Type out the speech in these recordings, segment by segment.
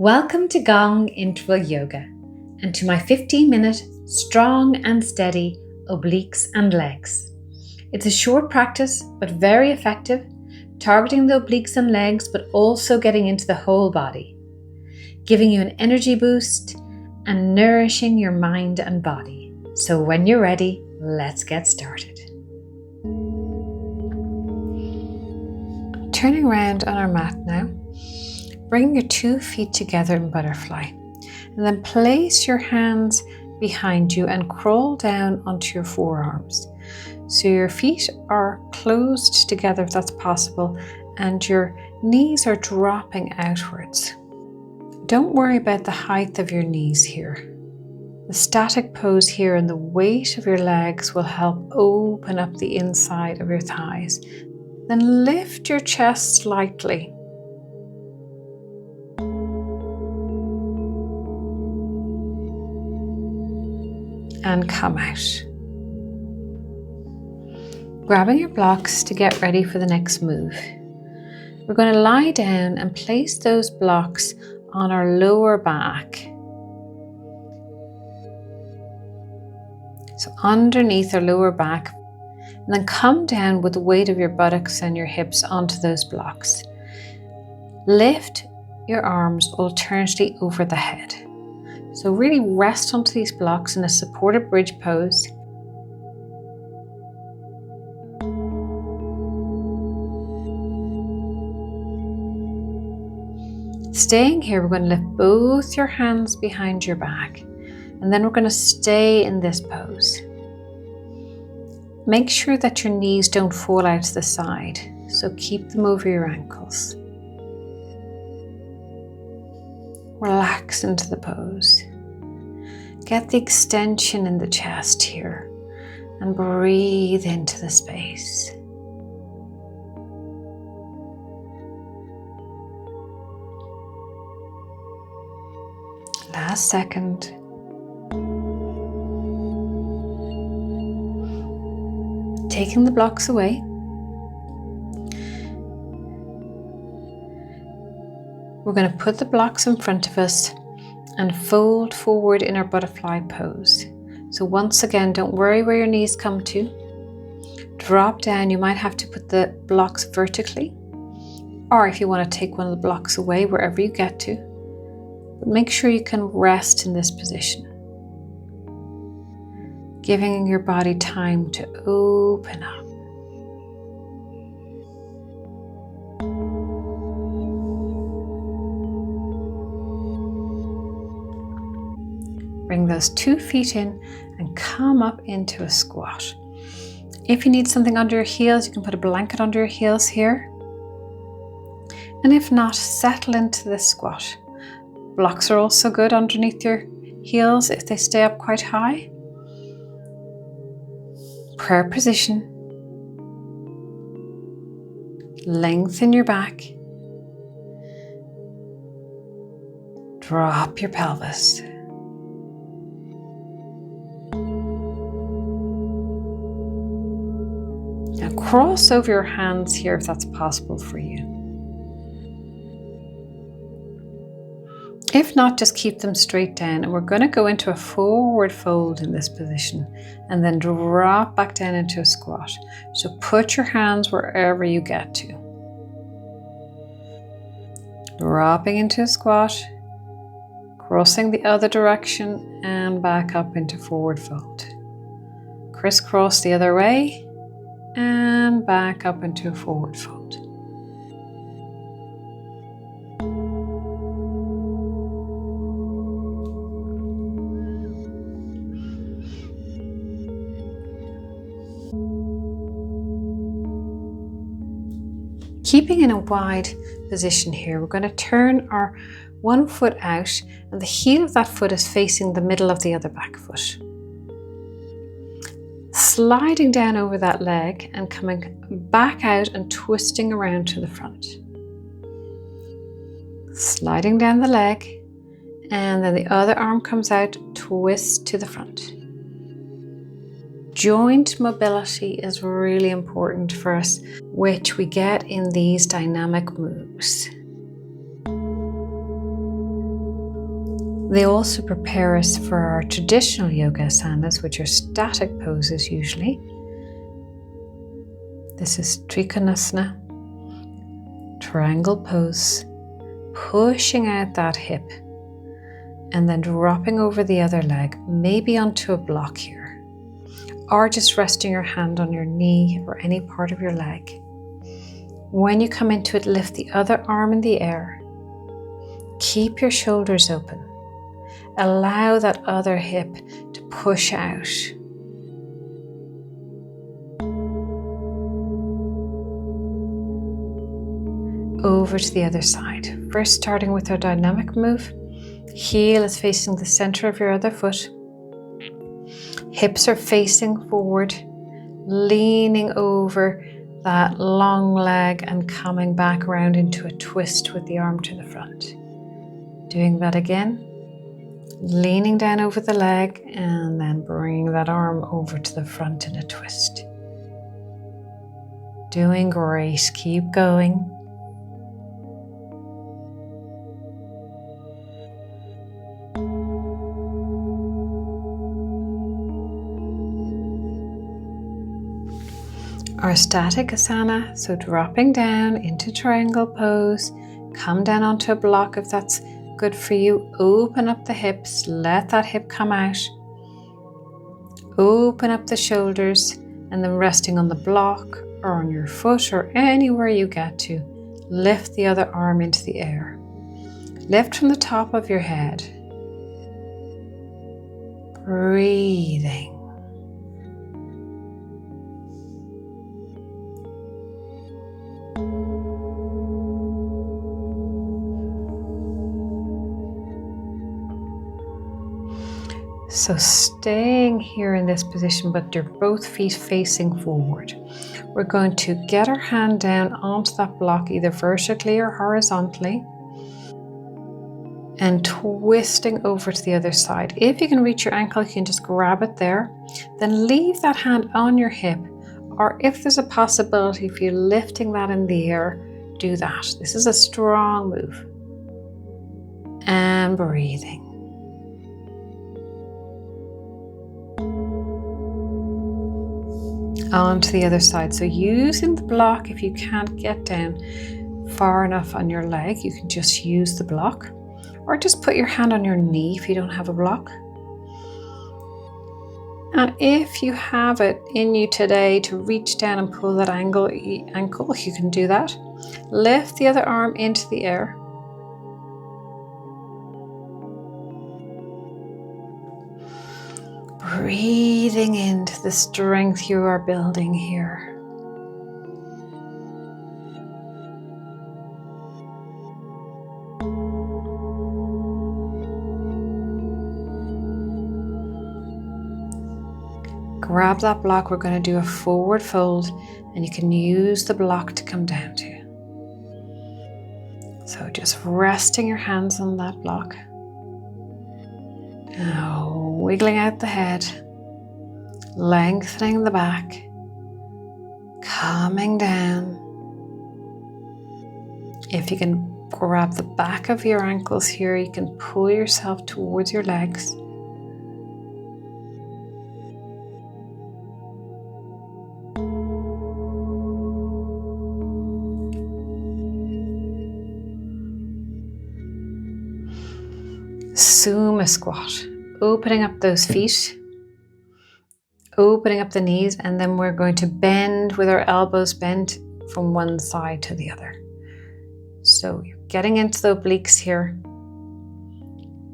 Welcome to Gong Interval Yoga and to my 15-minute strong and steady obliques and legs. It's a short practice but very effective, targeting the obliques and legs but also getting into the whole body, giving you an energy boost and nourishing your mind and body. So when you're ready, let's get started. Turning around on our mat now. Bring your 2 feet together in butterfly and then place your hands behind you and crawl down onto your forearms. So your feet are closed together if that's possible and your knees are dropping outwards. Don't worry about the height of your knees here. The static pose here and the weight of your legs will help open up the inside of your thighs. Then lift your chest slightly. And come out. Grabbing your blocks to get ready for the next move. We're going to lie down and place those blocks on our lower back. So underneath our lower back, and then come down with the weight of your buttocks and your hips onto those blocks. Lift your arms alternately over the head. So really rest onto these blocks in a supported bridge pose. Staying here, we're going to lift both your hands behind your back, and then we're going to stay in this pose. Make sure that your knees don't fall out to the side, so keep them over your ankles. Relax into the pose. Get the extension in the chest here and breathe into the space. Last second. Taking the blocks away. We're going to put the blocks in front of us and fold forward in our butterfly pose. So once again, don't worry where your knees come to. Drop down. You might have to put the blocks vertically, or if you want to take one of the blocks away, wherever you get to. But make sure you can rest in this position, giving your body time to open up. Bring those 2 feet in and come up into a squat. If you need something under your heels, you can put a blanket under your heels here. And if not, settle into this squat. Blocks are also good underneath your heels if they stay up quite high. Prayer position. Lengthen your back. Drop your pelvis. Now cross over your hands here if that's possible for you. If not, just keep them straight down, and we're going to go into a forward fold in this position and then drop back down into a squat. So put your hands wherever you get to. Dropping into a squat, crossing the other direction and back up into forward fold. Crisscross the other way and back up into a forward fold. Keeping in a wide position here, we're going to turn our one foot out and the heel of that foot is facing the middle of the other back foot. Sliding down over that leg and coming back out and twisting around to the front. Sliding down the leg and then the other arm comes out, twist to the front. Joint mobility is really important for us, which we get in these dynamic moves. They also prepare us for our traditional yoga asanas, which are static poses usually. This is Trikonasana, triangle pose, pushing out that hip and then dropping over the other leg, maybe onto a block here, or just resting your hand on your knee or any part of your leg. When you come into it, lift the other arm in the air. Keep your shoulders open. Allow that other hip to push out. Over to the other side. First, starting with our dynamic move. Heel is facing the center of your other foot. Hips are facing forward, leaning over that long leg and coming back around into a twist with the arm to the front. Doing that again. Leaning down over the leg and then bringing that arm over to the front in a twist. Doing great. Keep going. Our static asana, so dropping down into triangle pose, come down onto a block if that's good for you. Open up the hips, let that hip come out. Open up the shoulders and then resting on the block or on your foot or anywhere you get to, lift the other arm into the air. Lift from the top of your head. Breathing. So staying here in this position, but you're both feet facing forward. We're going to get our hand down onto that block, either vertically or horizontally, and twisting over to the other side. If you can reach your ankle, you can just grab it there. Then leave that hand on your hip, or if there's a possibility of you lifting that in the air, do that. This is a strong move. And breathing. On to the other side. So using the block, if you can't get down far enough on your leg, you can just use the block, or just put your hand on your knee if you don't have a block. And if you have it in you today to reach down and pull that ankle, you can do that. Lift the other arm into the air. Breathing into the strength you are building here. Grab that block. We're going to do a forward fold, and you can use the block to come down to. So just resting your hands on that block. Now wiggling out the head, lengthening the back, coming down. If you can grab the back of your ankles here, you can pull yourself towards your legs. Sumo squat, opening up those feet, opening up the knees, and then we're going to bend with our elbows bent from one side to the other. So you're getting into the obliques here.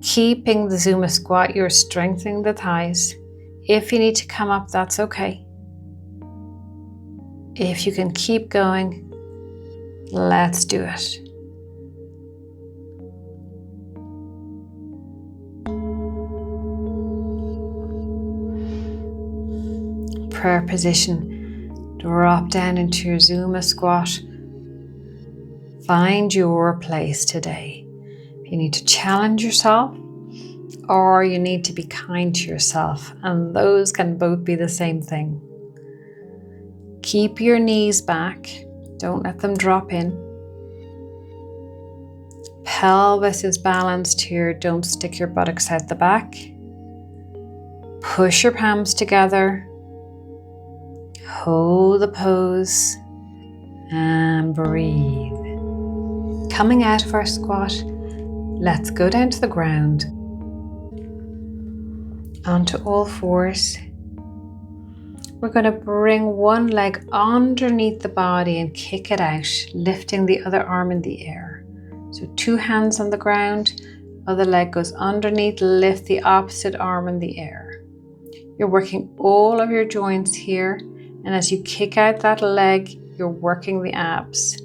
Keeping the sumo squat, you're strengthening the thighs. If you need to come up, that's okay. If you can keep going, let's do it. Prayer position, drop down into your sumo squat. Find your place today. If you need to challenge yourself, or you need to be kind to yourself, and those can both be the same thing. Keep your knees back, don't let them drop in. pelvis is balanced here. Don't stick your buttocks out the back. Push your palms together. Hold the pose and breathe. Coming out of our squat, let's go down to the ground. Onto all fours. We're going to bring one leg underneath the body and kick it out, lifting the other arm in the air. So 2 hands on the ground, other leg goes underneath, lift the opposite arm in the air. You're working all of your joints here, and as you kick out that leg, you're working the abs.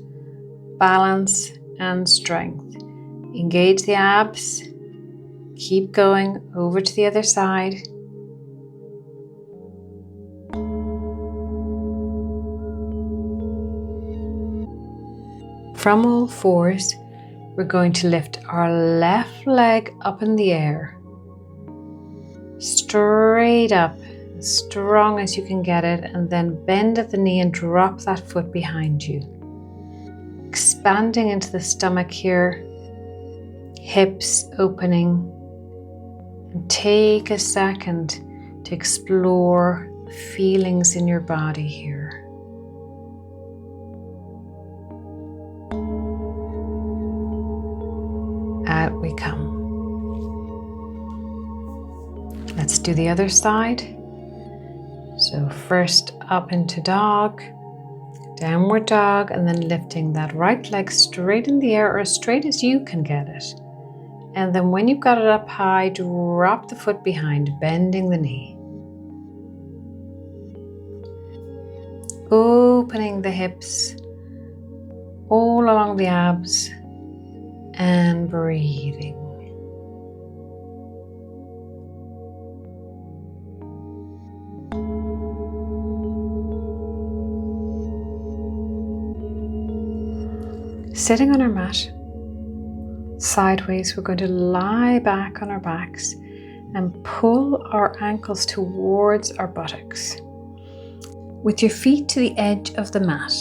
Balance and strength. Engage the abs. Keep going over to the other side. From all fours, we're going to lift our left leg up in the air. Straight up, as strong as you can get it, and then bend at the knee and drop that foot behind you. Expanding into the stomach here, hips opening, and take a second to explore the feelings in your body here. Out we come. Let's do the other side. So first up into dog, downward dog, and then lifting that right leg straight in the air, or as straight as you can get it. And then when you've got it up high, drop the foot behind, bending the knee. Opening the hips all along the abs and breathing. Sitting on our mat, sideways, we're going to lie back on our backs and pull our ankles towards our buttocks. With your feet to the edge of the mat,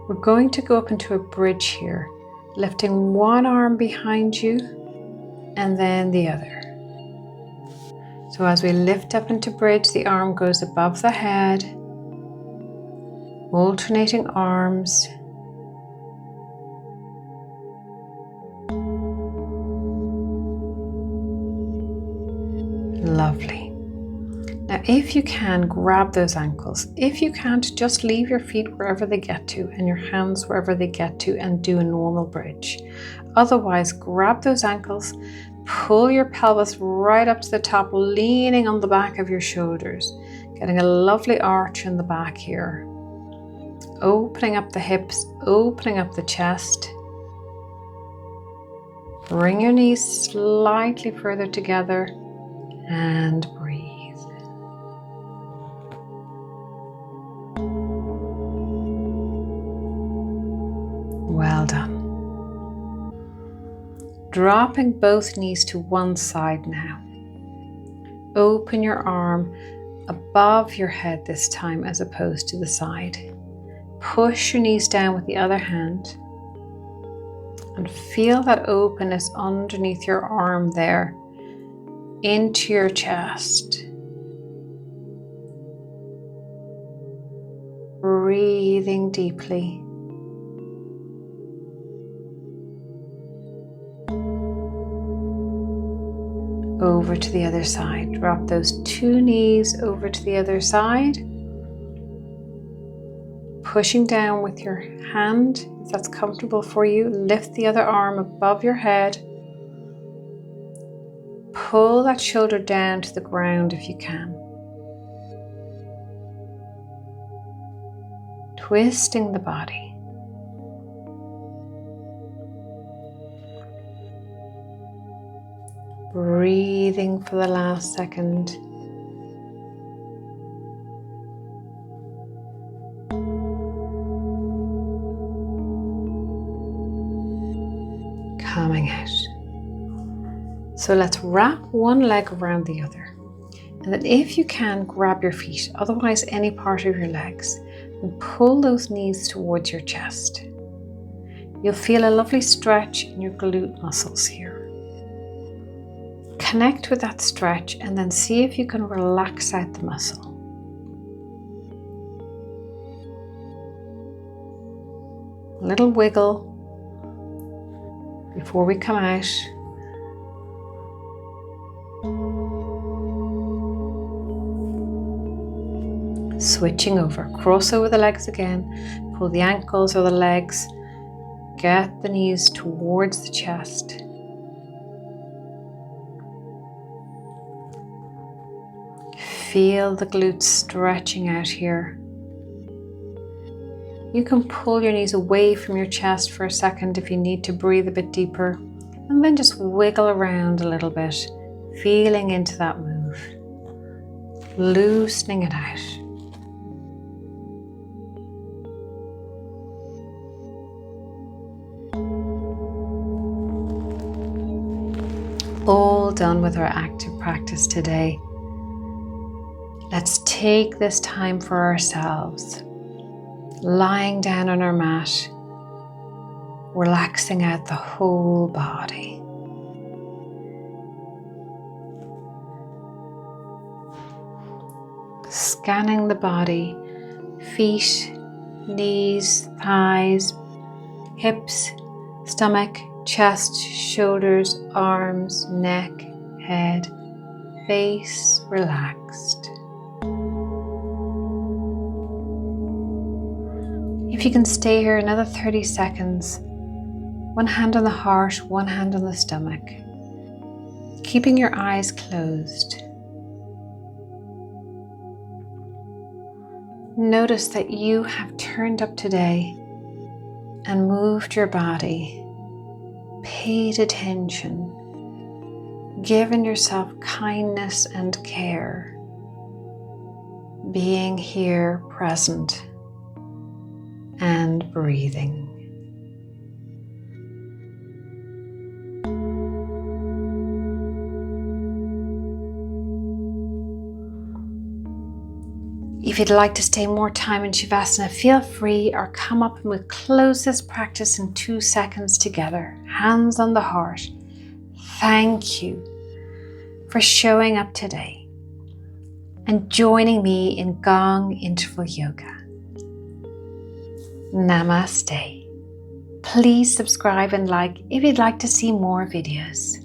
we're going to go up into a bridge here, lifting one arm behind you and then the other. So as we lift up into bridge, the arm goes above the head, alternating arms. Lovely. Now, if you can, grab those ankles. If you can't, just leave your feet wherever they get to and your hands wherever they get to and do a normal bridge. Otherwise, grab those ankles, pull your pelvis right up to the top, leaning on the back of your shoulders, getting a lovely arch in the back here. Opening up the hips, opening up the chest. Bring your knees slightly further together and breathe. Well done. Dropping both knees to one side now. Open your arm above your head this time as opposed to the side. Push your knees down with the other hand and feel that openness underneath your arm there into your chest. Breathing deeply. Over to the other side. Drop those 2 knees over to the other side. Pushing down with your hand, if that's comfortable for you. Lift the other arm above your head. Pull that shoulder down to the ground if you can. Twisting the body. Breathing for the last second. Coming out. So let's wrap one leg around the other. And then if you can, grab your feet, otherwise any part of your legs, and pull those knees towards your chest. You'll feel a lovely stretch in your glute muscles here. Connect with that stretch and then see if you can relax out the muscle. A little wiggle before we come out. Switching over, cross over the legs again, pull the ankles or the legs, get the knees towards the chest. Feel the glutes stretching out here. You can pull your knees away from your chest for a second if you need to breathe a bit deeper, and then just wiggle around a little bit, feeling into that move, loosening it out. All done with our active practice today. Let's take this time for ourselves, lying down on our mat, relaxing out the whole body. Scanning the body, feet, knees, thighs, hips, stomach, chest, shoulders, arms, neck, head, face relaxed. If you can stay here another 30 seconds, one hand on the heart, one hand on the stomach, keeping your eyes closed. Notice that you have turned up today and moved your body, paid attention, given yourself kindness and care, being here present and breathing. If you'd like to stay more time in Shavasana, feel free, or come up and we'll close this practice in 2 seconds together. Hands on the heart. Thank you for showing up today and joining me in Gong Interval Yoga. Namaste. Please subscribe and like if you'd like to see more videos.